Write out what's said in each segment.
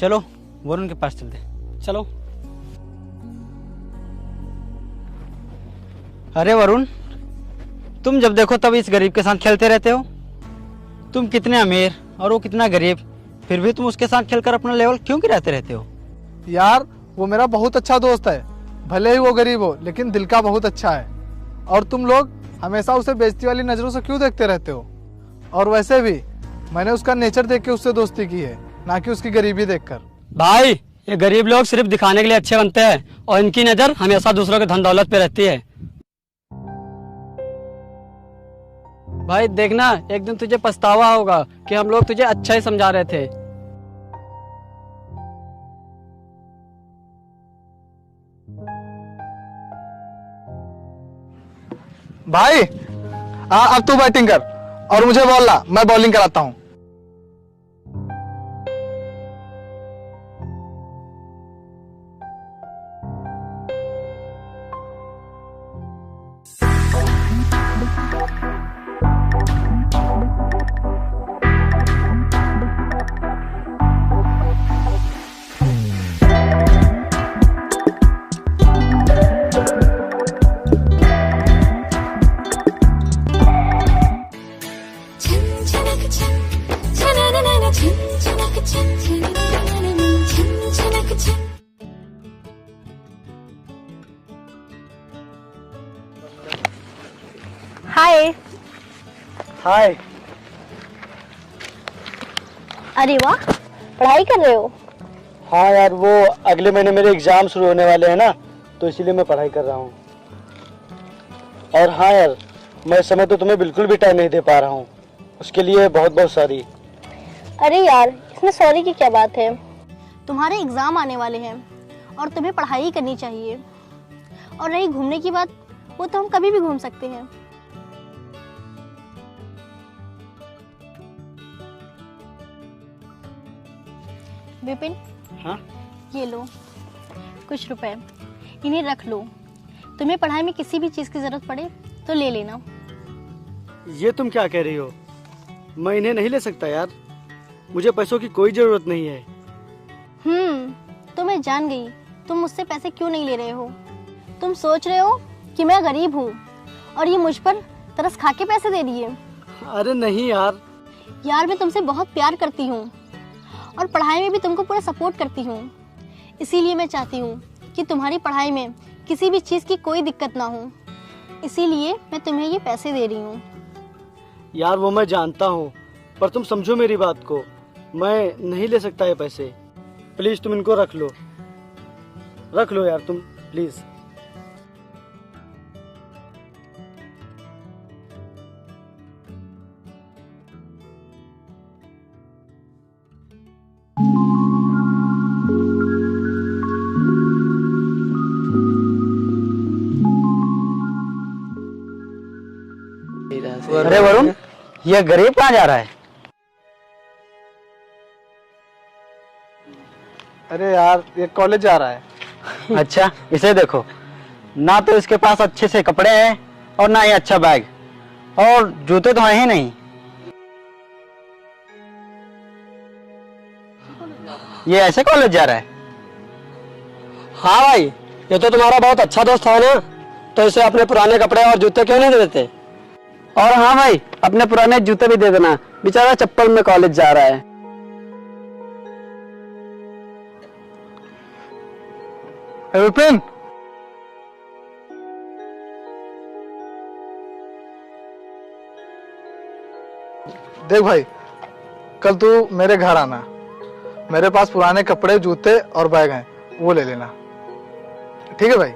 चलो वरुण के पास चलते। चलो। अरे वरुण, तुम जब देखो तब इस गरीब के साथ खेलते रहते हो। तुम कितने अमीर और वो कितना गरीब, फिर भी तुम उसके साथ खेलकर अपना लेवल क्यों गिराते रहते हो? यार वो मेरा बहुत अच्छा दोस्त है, भले ही वो गरीब हो लेकिन दिल का बहुत अच्छा है। और तुम लोग हमेशा उसे बेइज्जती वाली नज़रों से क्यों देखते रहते हो? और वैसे भी मैंने उसका नेचर देख के उससे दोस्ती की है, ना कि उसकी गरीबी देखकर। भाई ये गरीब लोग सिर्फ दिखाने के लिए अच्छे बनते हैं और इनकी नज़र हमेशा दूसरों के धन दौलत पे रहती है। भाई देखना, एक दिन तुझे पछतावा होगा कि हम लोग तुझे अच्छा ही समझा रहे थे। भाई अब तू बैटिंग कर और मुझे बॉल ला, मैं बॉलिंग कराता हूँ। हाय। हाय। अरे वाह, पढ़ाई कर रहे हो? हाँ यार, वो अगले महीने मेरे एग्जाम शुरू होने वाले हैं ना, तो इसीलिए मैं पढ़ाई कर रहा हूँ। और हाँ यार, मैं इस समय तो तुम्हें बिल्कुल भी टाइम नहीं दे पा रहा हूँ, उसके लिए बहुत बहुत सॉरी। अरे यार, इसमें सॉरी की क्या बात है? तुम्हारे एग्जाम आने वाले हैं और तुम्हें पढ़ाई करनी चाहिए। और रही घूमने की बात, वो तो हम कभी भी घूम सकते हैं। विपिन, हाँ? ये लो कुछ रुपए, इन्हें रख लो। तुम्हें पढ़ाई में किसी भी चीज़ की ज़रूरत पड़े तो ले लेना। ये तुम क्या कह रही हो? मैं इन्हें नहीं ले सकता यार, मुझे पैसों की कोई ज़रूरत नहीं है। तो मैं जान गई तुम मुझसे पैसे क्यों नहीं ले रहे हो। तुम सोच रहे हो कि मैं गरीब हूँ और ये मुझ पर तरस खा के पैसे दे दिए। अरे नहीं यार। यार मैं तुमसे बहुत प्यार करती हूँ और पढ़ाई में भी तुमको पूरा सपोर्ट करती हूँ। इसीलिए मैं चाहती हूँ कि तुम्हारी पढ़ाई में किसी भी चीज़ की कोई दिक्कत ना हो। इसीलिए मैं तुम्हें ये पैसे दे रही हूँ। यार वो मैं जानता हूँ, पर तुम समझो मेरी बात को, मैं नहीं ले सकता ये पैसे। प्लीज़ तुम इनको रख लो, रख लो यार तुम, प्लीज़। अरे वरुण, ये गरीब कहाँ जा रहा है? अरे यार ये कॉलेज जा रहा है। अच्छा, इसे देखो ना, तो इसके पास अच्छे से कपड़े हैं और ना ही अच्छा बैग, और जूते तो हैं ही नहीं। ये ऐसे कॉलेज जा रहा है? हाँ भाई, ये तो तुम्हारा बहुत अच्छा दोस्त था ना, तो इसे अपने पुराने कपड़े और जूते क्यों नहीं दे देते? और हाँ भाई, अपने पुराने जूते भी दे देना, बेचारा चप्पल में कॉलेज जा रहा है। विपिन, देख भाई, कल तू मेरे घर आना, मेरे पास पुराने कपड़े, जूते और बैग हैं, वो ले लेना। ठीक है भाई?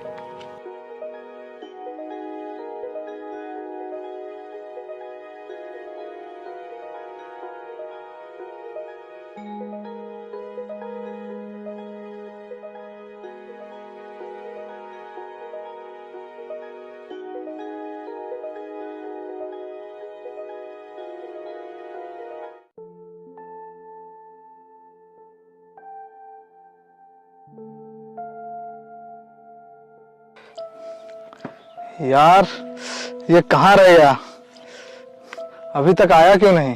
यार ये कहाँ रह गया, अभी तक आया क्यों नहीं?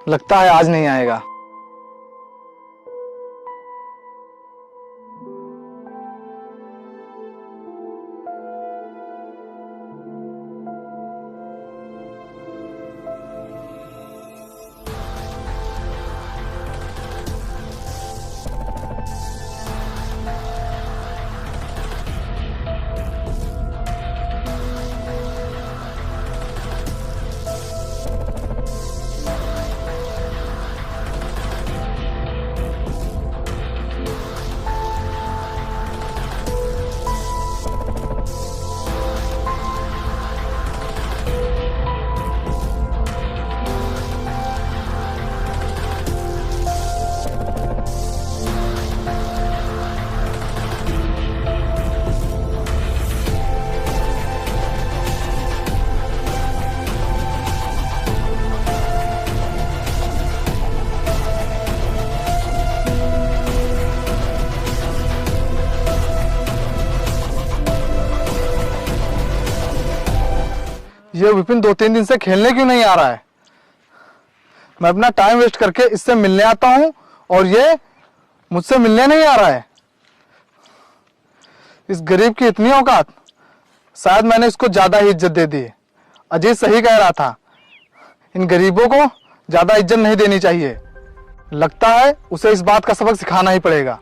लगता है आज नहीं आएगा। ये विपिन 2-3 दिन से खेलने क्यों नहीं आ रहा है? मैं अपना टाइम वेस्ट करके इससे मिलने आता हूं और ये मुझसे मिलने नहीं आ रहा है। इस गरीब की इतनी औकात, शायद मैंने इसको ज्यादा ही इज्जत दे दी है। अजीत सही कह रहा था, इन गरीबों को ज्यादा इज्जत नहीं देनी चाहिए। लगता है उसे इस बात का सबक सिखाना ही पड़ेगा।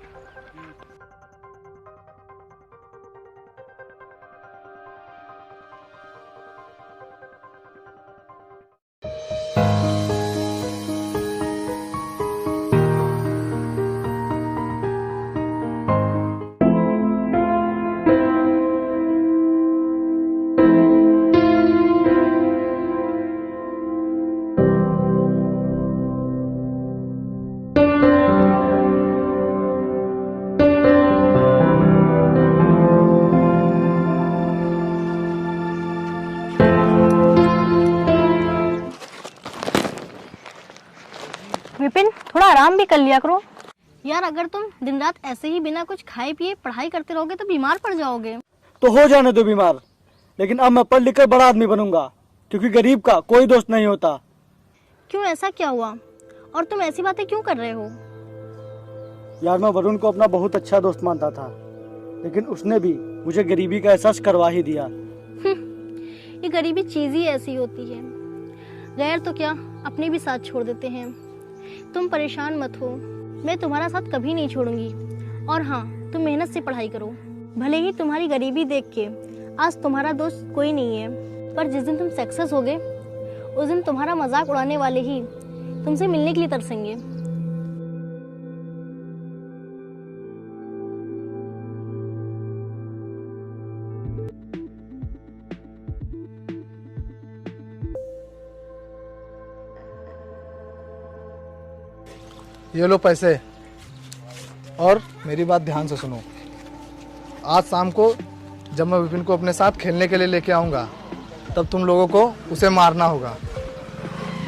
विपिन, थोड़ा आराम भी कर लिया करो यार। अगर तुम दिन रात ऐसे ही बिना कुछ खाए पिए पढ़ाई करते रहोगे तो बीमार पड़ जाओगे। तो हो जाने दो बीमार, लेकिन अब मैं पढ़ लिख कर बड़ा आदमी बनूंगा, क्योंकि गरीब का कोई दोस्त नहीं होता। क्यों, ऐसा क्या हुआ? और तुम ऐसी बातें क्यों कर रहे हो? यार मैं वरुण को अपना बहुत अच्छा दोस्त मानता था, लेकिन उसने भी मुझे गरीबी का एहसास करवा ही दिया। ये गरीबी चीज ही ऐसी होती है, गैर तो क्या अपने भी साथ छोड़ देते हैं। तुम परेशान मत हो, मैं तुम्हारा साथ कभी नहीं छोड़ूंगी। और हाँ, तुम मेहनत से पढ़ाई करो। भले ही तुम्हारी गरीबी देख के आज तुम्हारा दोस्त कोई नहीं है, पर जिस दिन तुम सक्सेस होगे उस दिन तुम्हारा मजाक उड़ाने वाले ही तुमसे मिलने के लिए तरसेंगे। ये लो पैसे, और मेरी बात ध्यान से सुनो। आज शाम को जब मैं विपिन को अपने साथ खेलने के लिए लेके आऊँगा, तब तुम लोगों को उसे मारना होगा।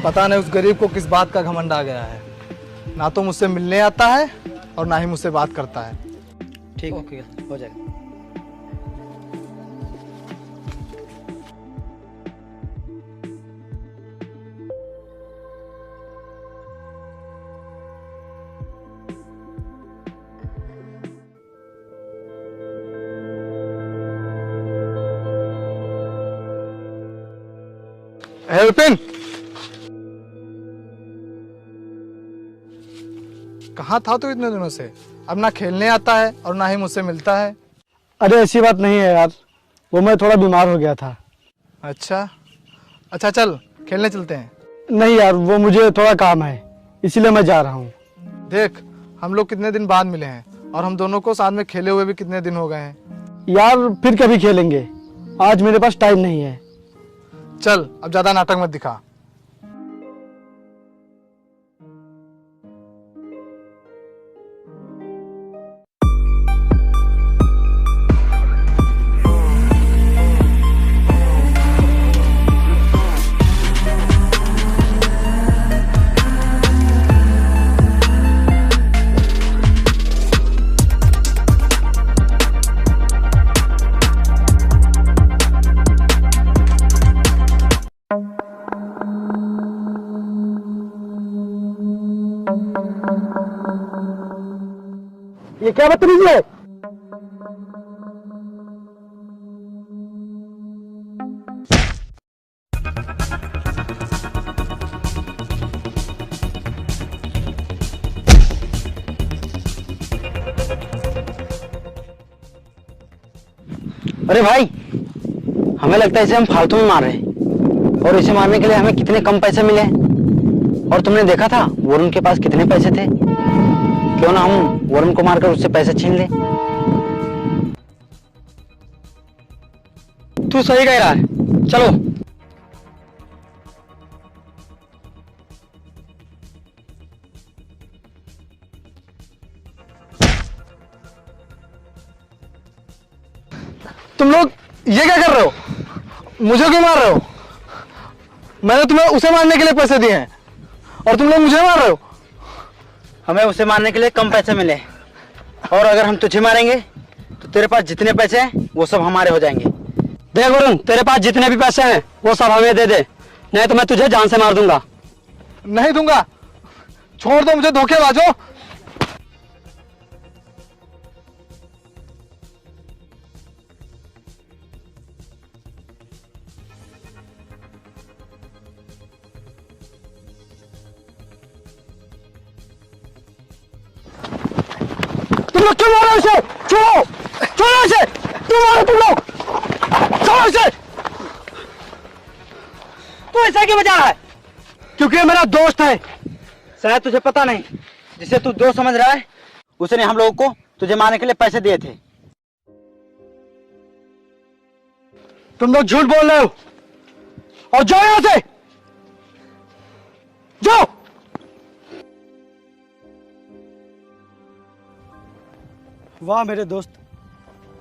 पता नहीं उस गरीब को किस बात का घमंड आ गया है, ना तो मुझसे मिलने आता है और ना ही मुझसे बात करता है। ठीक है, हो जाएगा। विपिन, कहाँ था तू इतने दिनों से? अब ना खेलने आता है और ना ही मुझसे मिलता है। अरे ऐसी बात नहीं है यार, वो मैं थोड़ा बीमार हो गया था। अच्छा अच्छा, चल खेलने चलते हैं। नहीं यार, वो मुझे थोड़ा काम है, इसीलिए मैं जा रहा हूँ। देख, हम लोग कितने दिन बाद मिले हैं और हम दोनों को साथ में खेले हुए भी कितने दिन हो गए हैं। यार फिर कभी खेलेंगे, आज मेरे पास टाइम नहीं है। चल, अब ज्यादा नाटक मत दिखा। ये क्या बदतमीजी है? अरे भाई, हमें लगता है इसे हम फालतू में मार रहे हैं, और इसे मारने के लिए हमें कितने कम पैसे मिले। और तुमने देखा था वरुण के पास कितने पैसे थे। क्यों ना हम वरुण को मारकर उससे पैसे छीन ले। तू सही कह रहा है, चलो। तुम लोग ये क्या कर रहे हो? मुझे क्यों मार रहे हो? मैंने तुम्हें उसे मारने के लिए पैसे दिए हैं और तुम लोग मुझे मार रहे हो। हमें उसे मारने के लिए कम पैसे मिले, और अगर हम तुझे मारेंगे तो तेरे पास जितने पैसे हैं वो सब हमारे हो जाएंगे। देख वरुण, तेरे पास जितने भी पैसे हैं वो सब हमें दे दे, नहीं तो मैं तुझे जान से मार दूंगा। नहीं दूंगा, छोड़ दो मुझे धोखेबाजो। तुम लोग क्यों मारो इसे? छोड़ो, छोड़ो इसे। क्यों मारो तुम लोग? छोड़ो इसे। तू ऐसा क्यों बजा रहा है? क्योंकि ये मेरा दोस्त है। शायद तुझे पता नहीं, जिसे तू दोस्त समझ रहा है उसने हम लोगों को तुझे मारने के लिए पैसे दिए थे। तुम लोग झूठ बोल रहे हो, और जाओ यहां से, जाओ। वाह मेरे दोस्त,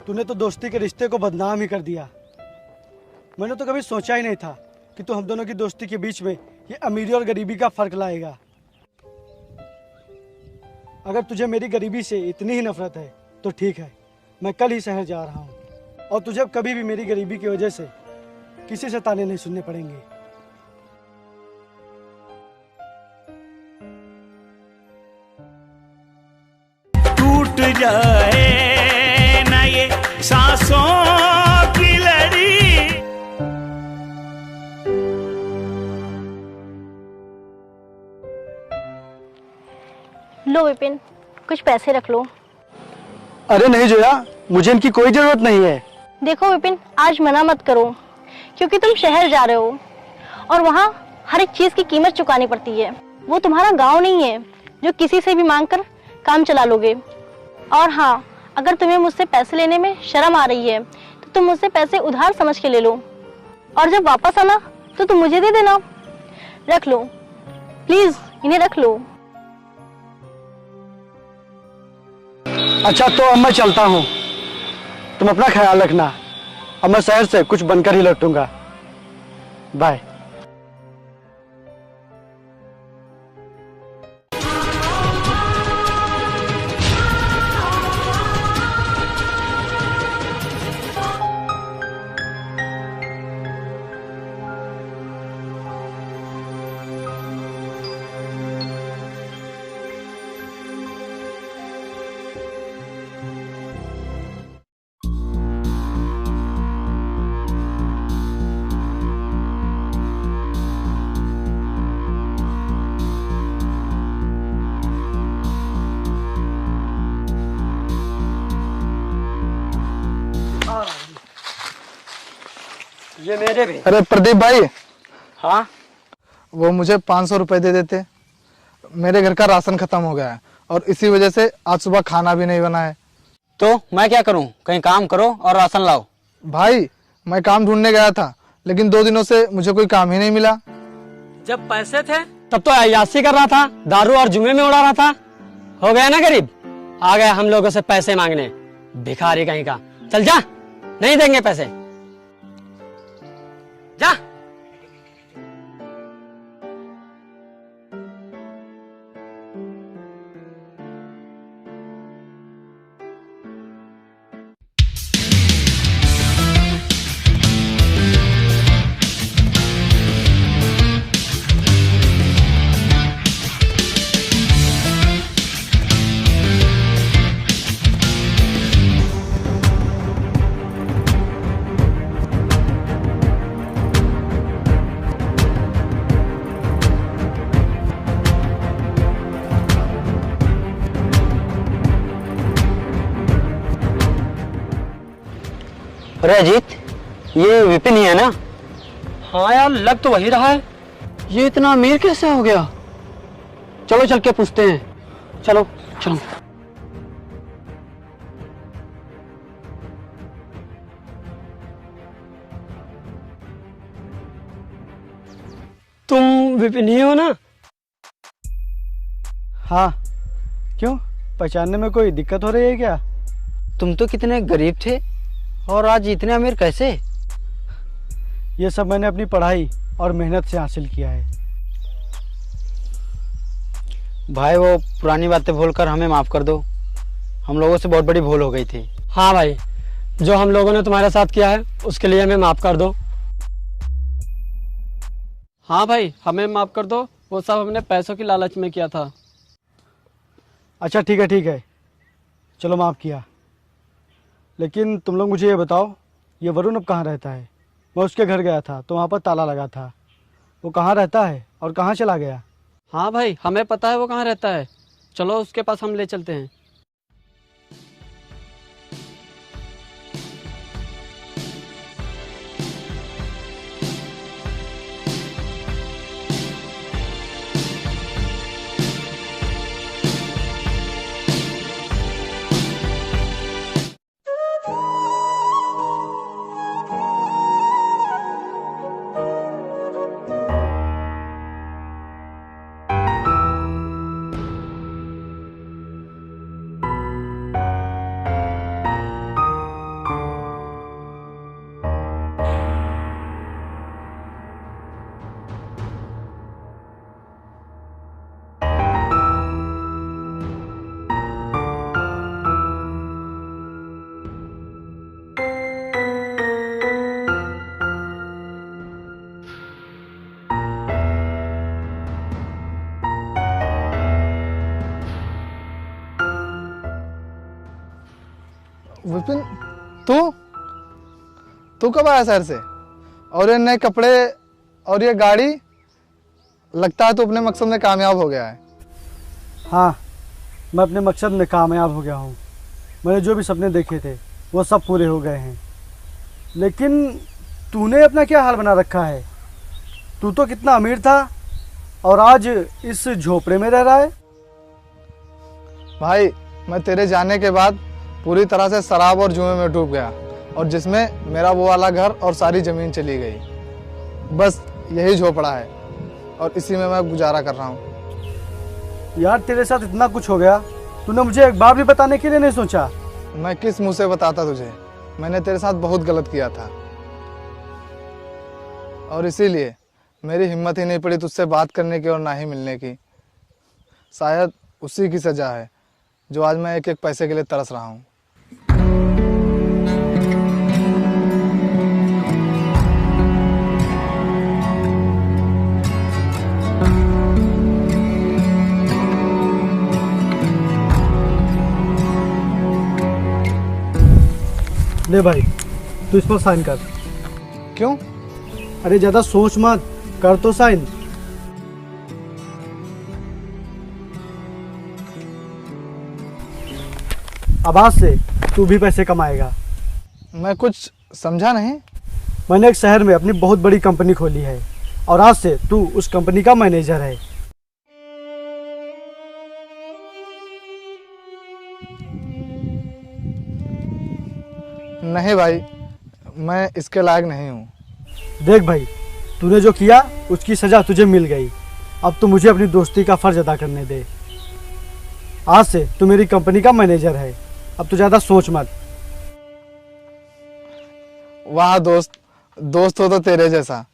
तूने तो दोस्ती के रिश्ते को बदनाम ही कर दिया। मैंने तो कभी सोचा ही नहीं था कि तू हम दोनों की दोस्ती के बीच में ये अमीरी और गरीबी का फर्क लाएगा। अगर तुझे मेरी गरीबी से इतनी ही नफरत है तो ठीक है, मैं कल ही शहर जा रहा हूँ, और तुझे अब कभी भी मेरी गरीबी की वजह से किसी से ताने नहीं सुनने पड़ेंगे। टूट जाए ना ये सांसों की लड़ी। लो विपिन, कुछ पैसे रख लो। अरे नहीं जोया, मुझे इनकी कोई जरूरत नहीं है। देखो विपिन, आज मना मत करो, क्योंकि तुम शहर जा रहे हो और वहाँ हर एक चीज की कीमत चुकानी पड़ती है। वो तुम्हारा गांव नहीं है जो किसी से भी मांग कर काम चला लोगे। और हाँ, अगर तुम्हें मुझसे पैसे लेने में शर्म आ रही है तो तुम मुझसे पैसे उधार समझ के ले लो, और जब वापस आना तो तुम मुझे दे देना। रख लो प्लीज, इन्हें रख लो। अच्छा, तो अब मैं चलता हूँ, तुम अपना ख्याल रखना। अब मैं शहर से कुछ बनकर ही लौटूंगा। बाय। ये मेरे भी। अरे प्रदीप भाई, हाँ, वो मुझे 500 रुपए दे देते। मेरे घर का राशन खत्म हो गया है और इसी वजह से आज सुबह खाना भी नहीं बना है। तो मैं क्या करूं? कहीं काम करो और राशन लाओ। भाई, मैं काम ढूंढने गया था, लेकिन 2 दिनों से मुझे कोई काम ही नहीं मिला। जब पैसे थे तब तो अय्याशी कर रहा था, दारू और जुमे में उड़ा रहा था। हो गया ना गरीब, आ गया हम लोगों से पैसे मांगने। भिखारी कहीं का। चल जा, नहीं देंगे पैसे, जा। अरे अजीत, ये विपिन ही है ना? हाँ यार, लग तो वही रहा है। ये इतना अमीर कैसे हो गया? चलो चल के पूछते हैं। चलो चलो। तुम विपिन ही हो ना? हाँ, क्यों, पहचानने में कोई दिक्कत हो रही है क्या? तुम तो कितने गरीब थे और आज इतने अमीर कैसे? ये सब मैंने अपनी पढ़ाई और मेहनत से हासिल किया है। भाई वो पुरानी बातें भूलकर हमें माफ कर दो, हम लोगों से बहुत बड़ी भूल हो गई थी। हाँ भाई, जो हम लोगों ने तुम्हारे साथ किया है उसके लिए हमें माफ कर दो। हाँ भाई, हमें माफ कर दो, वो सब हमने पैसों की लालच में किया था। अच्छा ठीक है, चलो माफ़ किया। लेकिन तुम लोग मुझे ये बताओ, ये वरुण अब कहाँ रहता है? मैं उसके घर गया था तो वहाँ पर ताला लगा था। वो कहाँ रहता है और कहाँ चला गया? हाँ भाई, हमें पता है वो कहाँ रहता है, चलो उसके पास हम ले चलते हैं। विपिन, तू कब आया शहर से? और ये नए कपड़े और ये गाड़ी, लगता है तू अपने मकसद में कामयाब हो गया है। हाँ, मैं अपने मकसद में कामयाब हो गया हूँ। मैंने जो भी सपने देखे थे वो सब पूरे हो गए हैं। लेकिन तूने अपना क्या हाल बना रखा है? तू तो कितना अमीर था और आज इस झोपड़े में रह रहा है। भाई, मैं तेरे जाने के बाद पूरी तरह से शराब और जुए में डूब गया, और जिसमें मेरा वो वाला घर और सारी ज़मीन चली गई। बस यही झोपड़ा है और इसी में मैं गुजारा कर रहा हूँ। यार, तेरे साथ इतना कुछ हो गया, तूने मुझे एक बार भी बताने के लिए नहीं सोचा? मैं किस मुंह से बताता तुझे? मैंने तेरे साथ बहुत गलत किया था और इसीलिए मेरी हिम्मत ही नहीं पड़ी तुझसे बात करने की और ना ही मिलने की। शायद उसी की सजा है जो आज मैं एक एक पैसे के लिए तरस रहा हूँ। ले भाई, तू इस पर साइन कर। क्यों? अरे ज़्यादा सोच मत, कर तो साइन। अब आज से तू भी पैसे कमाएगा। मैं कुछ समझा नहीं। मैंने एक शहर में अपनी बहुत बड़ी कंपनी खोली है और आज से तू उस कंपनी का मैनेजर है। नहीं भाई, मैं इसके लायक नहीं हूँ। देख भाई, तूने जो किया उसकी सज़ा तुझे मिल गई। अब तू मुझे अपनी दोस्ती का फ़र्ज अदा करने दे। आज से तू मेरी कंपनी का मैनेजर है। अब तू ज़्यादा सोच मत। वाह दोस्त, दोस्त हो तो तेरे जैसा।